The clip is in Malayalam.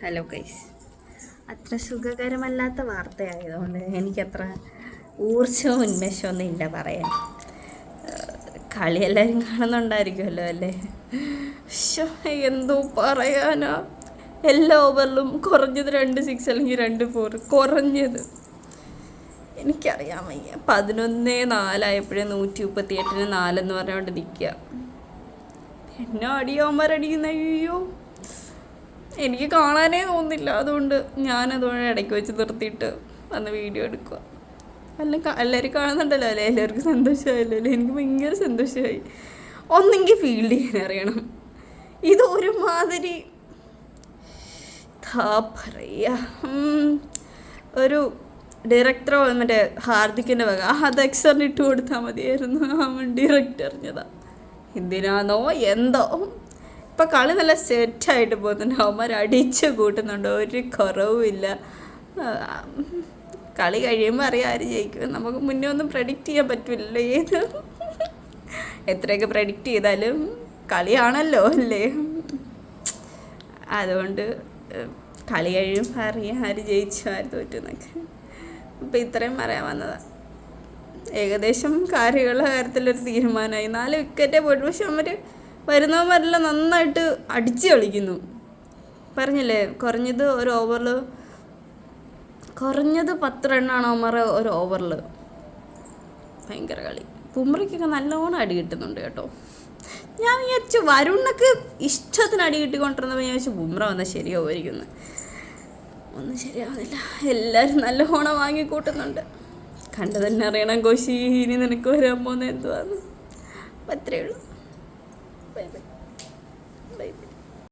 ഹലോ ഗൈസ്, അത്ര സുഖകരമല്ലാത്ത വാർത്തയായതുകൊണ്ട് എനിക്കത്ര ഊർജ്ജവും ഉന്മേഷമൊന്നും ഇല്ല പറയാൻ. കളി എല്ലാവരും കാണുന്നുണ്ടായിരിക്കുമല്ലോ അല്ലേ? എന്തോ പറയാനാ, എല്ലാ ഓവറിലും കുറഞ്ഞത് 2 6 അല്ലെങ്കിൽ 2 4 കുറഞ്ഞത്. എനിക്കറിയാൻ വയ്യ. 11-4 138-4 എന്ന് പറഞ്ഞുകൊണ്ട് നിൽക്കുക. എന്നെ അടിയാന്മാരടിക്കുന്ന അയ്യോ, എനിക്ക് കാണാനേ തോന്നുന്നില്ല. അതുകൊണ്ട് ഞാനതുകൊണ്ട് ഇടയ്ക്ക് വെച്ച് നിർത്തിയിട്ട് വന്ന് വീഡിയോ എടുക്കുക. എല്ലാവരും കാണുന്നുണ്ടല്ലോ അല്ലേ? എല്ലാവർക്കും സന്തോഷമായല്ലോ അല്ലേ? എനിക്ക് ഭയങ്കര സന്തോഷമായി. ഒന്നെങ്കിൽ ഫീൽഡ് ചെയ്യാൻ അറിയണം. ഇത് ഒരുമാതിരി ഒരു ഡയറക്ടറോ മറ്റേ ഹാർദിക്കിൻ്റെ വക അത് എക്സറിന് ഇട്ട് കൊടുത്താൽ മതിയായിരുന്നു. അവൻ ഡയറക്റ്റ് അറിഞ്ഞതാ. എന്തിനാന്നോ എന്തോ. ഇപ്പം കളി നല്ല സെറ്റായിട്ട് പോകുന്നുണ്ട്. അവന്മാർ അടിച്ച് കൂട്ടുന്നുണ്ട്, ഒരു കുറവുമില്ല. കളി കഴിയുമ്പോൾ അറിയാം ആര് ജയിക്കും. നമുക്ക് മുന്നേ ഒന്നും പ്രഡിക്റ്റ് ചെയ്യാൻ പറ്റില്ലല്ലോ. എത്രയൊക്കെ പ്രഡിക്റ്റ് ചെയ്താലും കളിയാണല്ലോ അല്ലേ? അതുകൊണ്ട് കളി കഴിയുമ്പോൾ അറിയാം ആര് ജയിച്ചു ആര് തോറ്റെന്നൊക്കെ. ഇപ്പം ഇത്രയും പറയാൻ വന്നതാണ്. ഏകദേശം കാര്യങ്ങളുടെ കാര്യത്തിലൊരു തീരുമാനമായി. 4 വിക്കറ്റേ പോയിട്ട്, പക്ഷെ അവർ വരുന്നവന്മാരെല്ലാം നന്നായിട്ട് അടിച്ച് കളിക്കുന്നു. പറഞ്ഞില്ലേ, കുറഞ്ഞത് ഒരു ഓവറിൽ കുറഞ്ഞത് 10 റണ്ണാണ് അവന്മാർ ഒരു ഓവറിൽ. ഭയങ്കര കളി. ബുംറയ്ക്കൊക്കെ നല്ലോണം അടി കിട്ടുന്നുണ്ട് കേട്ടോ. ഞാൻ വിചാരിച്ചു വരുണൊക്കെ ഇഷ്ടത്തിന് അടി കിട്ടിക്കൊണ്ടിരുന്നപ്പോൾ ഞാൻ വിചാരിച്ചു ബുംറ വന്നാൽ ശരിയാവുമായിരിക്കുന്നു. ഒന്നും ശരിയാവുന്നില്ല. എല്ലാവരും നല്ലോണം വാങ്ങിക്കൂട്ടുന്നുണ്ട്. കണ്ടു തന്നെ അറിയണം കോശി, ഇനി നിനക്ക് വരാൻ പോകുന്നത് എന്തുവാന്ന്. അപ്പം അത്രയേ ഉള്ളൂ. Bye bye.